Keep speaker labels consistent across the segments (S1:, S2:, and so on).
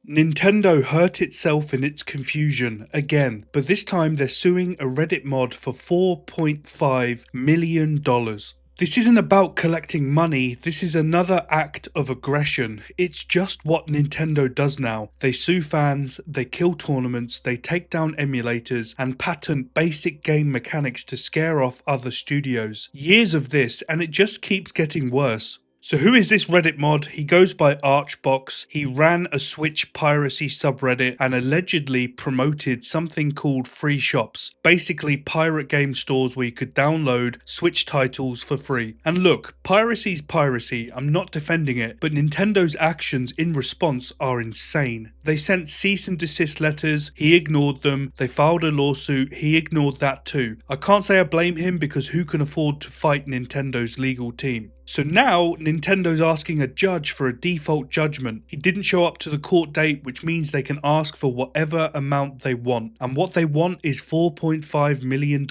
S1: Nintendo hurt itself in its confusion again, but this time they're suing a Reddit mod for $4.5 million. This isn't about collecting money, this is another act of aggression. It's just what Nintendo does now. They sue fans, they kill tournaments, they take down emulators, and patent basic game mechanics to scare off other studios. Years of this, and it just keeps getting worse. So who is this Reddit mod? He goes by Archbox. He ran a Switch piracy subreddit and allegedly promoted something called free shops. Basically pirate game stores where you could download Switch titles for free. And look, piracy's piracy, I'm not defending it, but Nintendo's actions in response are insane. They sent cease and desist letters, he ignored them. They filed a lawsuit, he ignored that too. I can't say I blame him because who can afford to fight Nintendo's legal team? So now, Nintendo's asking a judge for a default judgment. He didn't show up to the court date, which means they can ask for whatever amount they want. And what they want is $4.5 million.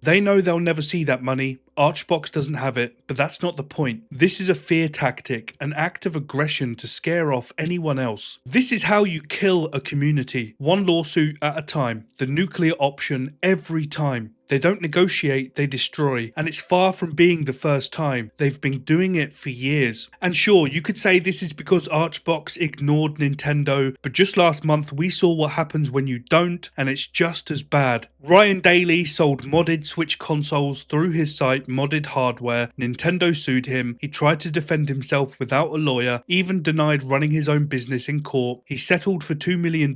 S1: They know they'll never see that money. Archbox doesn't have it, but that's not the point. This is a fear tactic, an act of aggression to scare off anyone else. This is how you kill a community, one lawsuit at a time, the nuclear option every time. They don't negotiate, they destroy, and it's far from being the first time. They've been doing it for years. And sure, you could say this is because Archbox ignored Nintendo, but just last month we saw what happens when you don't, and it's just as bad. Ryan Daly sold modded Switch consoles through his site Modded Hardware. Nintendo sued him. He tried to defend himself without a lawyer, even denied running his own business in court. He settled for $2 million,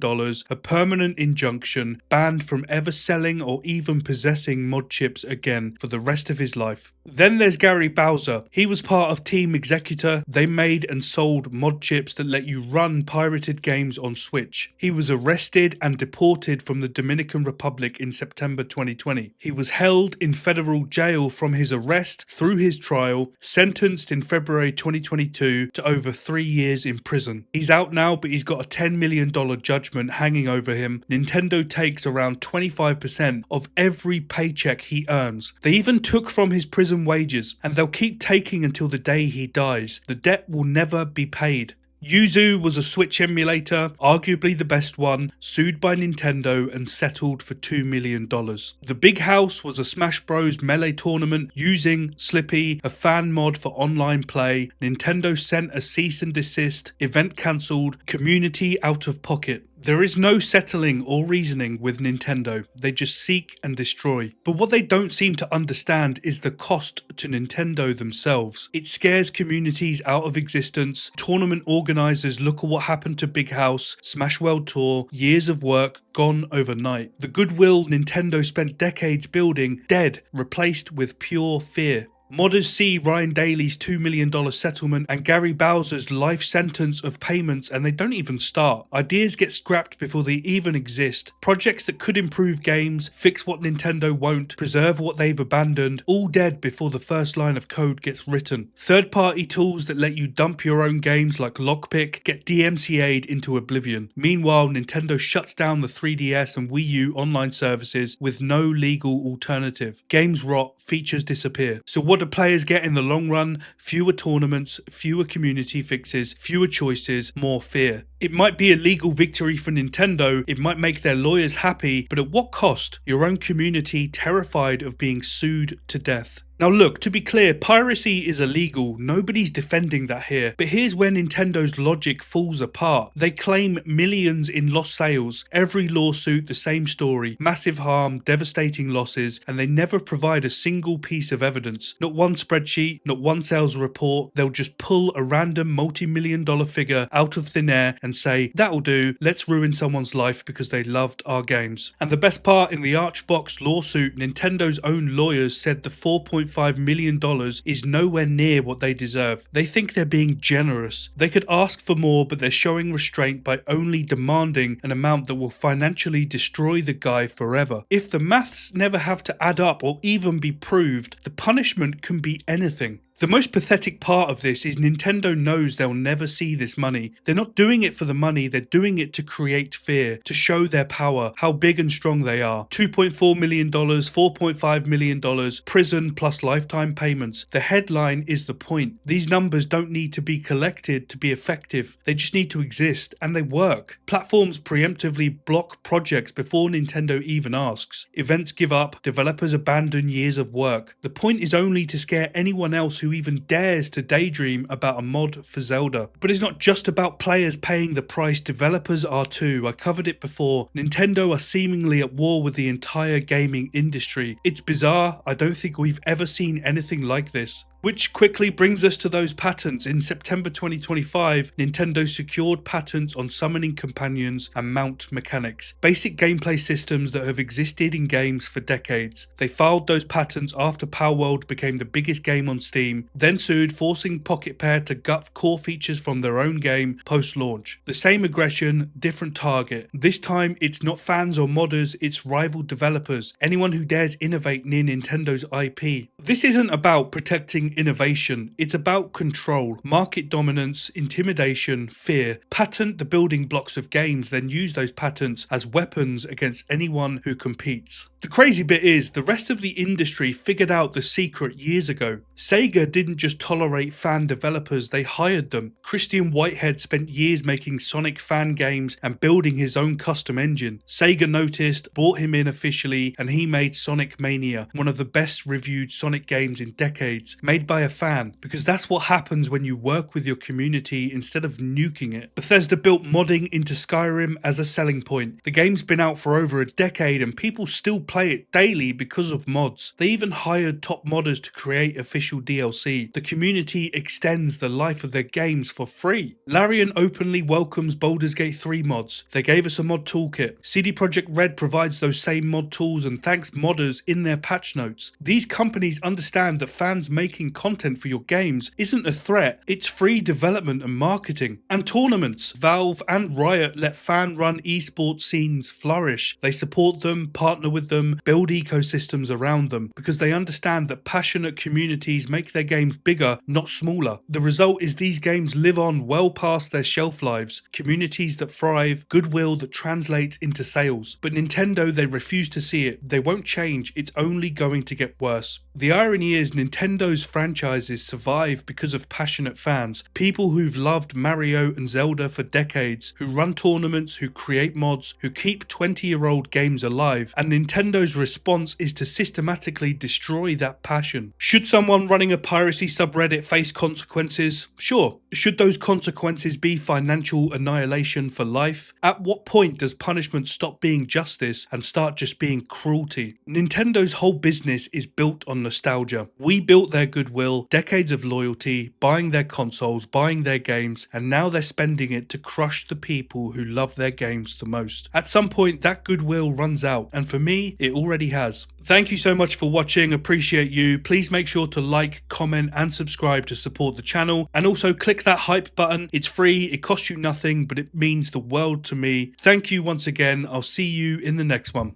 S1: a permanent injunction, banned from ever selling or even possessing mod chips again for the rest of his life. Then there's Gary Bowser. He was part of Team Executor. They made and sold mod chips that let you run pirated games on Switch. He was arrested and deported from the Dominican Republic in September 2020. He was held in federal jail from his arrest through his trial, sentenced in February 2022 to over 3 years in prison. He's out now, but he's got a $10 million judgment hanging over him. Nintendo takes around 25% of every paycheck he earns. They even took from his prison wages, and they'll keep taking until the day he dies. The debt will never be paid. Yuzu was a Switch emulator, arguably the best one, sued by Nintendo and settled for $2 million. The Big House was a Smash Bros. Melee tournament using Slippy, a fan mod for online play. Nintendo sent a cease and desist, event cancelled, community out of pocket. There is no settling or reasoning with Nintendo, they just seek and destroy. But what they don't seem to understand is the cost to Nintendo themselves. It scares communities out of existence. Tournament organisers look at what happened to Big House, Smash World Tour, years of work gone overnight. The goodwill Nintendo spent decades building, dead, replaced with pure fear. Modders see Ryan Daly's $2 million settlement and Gary Bowser's life sentence of payments and they don't even start. Ideas get scrapped before they even exist. Projects that could improve games, fix what Nintendo won't, preserve what they've abandoned, all dead before the first line of code gets written. Third-party tools that let you dump your own games like Lockpick get DMCA'd into oblivion. Meanwhile, Nintendo shuts down the 3DS and Wii U online services with no legal alternative. Games rot, features disappear. So what do players get in the long run? Fewer tournaments, fewer community fixes, fewer choices, more fear. It might be a legal victory for Nintendo, it might make their lawyers happy, but at what cost? Your own community terrified of being sued to death. Now look, to be clear, piracy is illegal, nobody's defending that here, but here's where Nintendo's logic falls apart. They claim millions in lost sales, every lawsuit the same story, massive harm, devastating losses, and they never provide a single piece of evidence. Not one spreadsheet, not one sales report, they'll just pull a random multi-million-dollar figure out of thin air and say, that'll do, let's ruin someone's life because they loved our games. And the best part, in the Archbox lawsuit, Nintendo's own lawyers said the $4.5 million is nowhere near what they deserve. They think they're being generous. They could ask for more, but they're showing restraint by only demanding an amount that will financially destroy the guy forever. If the maths never have to add up or even be proved, the punishment can be anything. The most pathetic part of this is Nintendo knows they'll never see this money. They're not doing it for the money, they're doing it to create fear, to show their power, how big and strong they are. $2.4 million, $4.5 million, prison plus lifetime payments. The headline is the point. These numbers don't need to be collected to be effective. They just need to exist, and they work. Platforms preemptively block projects before Nintendo even asks. Events give up, developers abandon years of work. The point is only to scare anyone else who even dares to daydream about a mod for Zelda. But it's not just about players paying the price, developers are too. I covered it before. Nintendo are seemingly at war with the entire gaming industry. It's bizarre, I don't think we've ever seen anything like this. Which quickly brings us to those patents. In September 2025, Nintendo secured patents on summoning companions and mount mechanics, basic gameplay systems that have existed in games for decades. They filed those patents after Palworld became the biggest game on Steam, then sued, forcing Pocket Pair to gut core features from their own game post-launch. The same aggression, different target. This time, it's not fans or modders, it's rival developers, anyone who dares innovate near Nintendo's IP. This isn't about protecting innovation, it's about control, market dominance, intimidation, fear. Patent the building blocks of games, then use those patents as weapons against anyone who competes. The crazy bit is, the rest of the industry figured out the secret years ago. Sega didn't just tolerate fan developers, they hired them. Christian Whitehead spent years making Sonic fan games and building his own custom engine. Sega noticed, brought him in officially, and he made Sonic Mania, one of the best reviewed Sonic games in decades, made by a fan, because that's what happens when you work with your community instead of nuking it. Bethesda built modding into Skyrim as a selling point. The game's been out for over a decade and people still play it daily because of mods. They even hired top modders to create official DLC. The community extends the life of their games for free. Larian openly welcomes Baldur's Gate 3 mods. They gave us a mod toolkit. CD Projekt Red provides those same mod tools and thanks modders in their patch notes. These companies understand that fans making content for your games isn't a threat, it's free development and marketing. And tournaments. Valve and Riot let fan-run esports scenes flourish. They support them, partner with them, build ecosystems around them, because they understand that passionate communities make their games bigger, not smaller. The result is these games live on well past their shelf lives, communities that thrive, goodwill that translates into sales. But Nintendo, they refuse to see it. They won't change, it's only going to get worse. The irony is Nintendo's franchises survive because of passionate fans, people who've loved Mario and Zelda for decades, who run tournaments, who create mods, who keep 20-year-old games alive, and Nintendo's response is to systematically destroy that passion. Should someone running a piracy subreddit face consequences? Sure. Should those consequences be financial annihilation for life? At what point does punishment stop being justice and start just being cruelty? Nintendo's whole business is built on nostalgia. We built their goodwill, decades of loyalty, buying their consoles, buying their games, and now they're spending it to crush the people who love their games the most. At some point, that goodwill runs out, and for me, it already has. Thank you so much for watching, appreciate you. Please make sure to like, comment, and subscribe to support the channel, and also click that hype button. It's free, it costs you nothing, but it means the world to me. Thank you once again, I'll see you in the next one.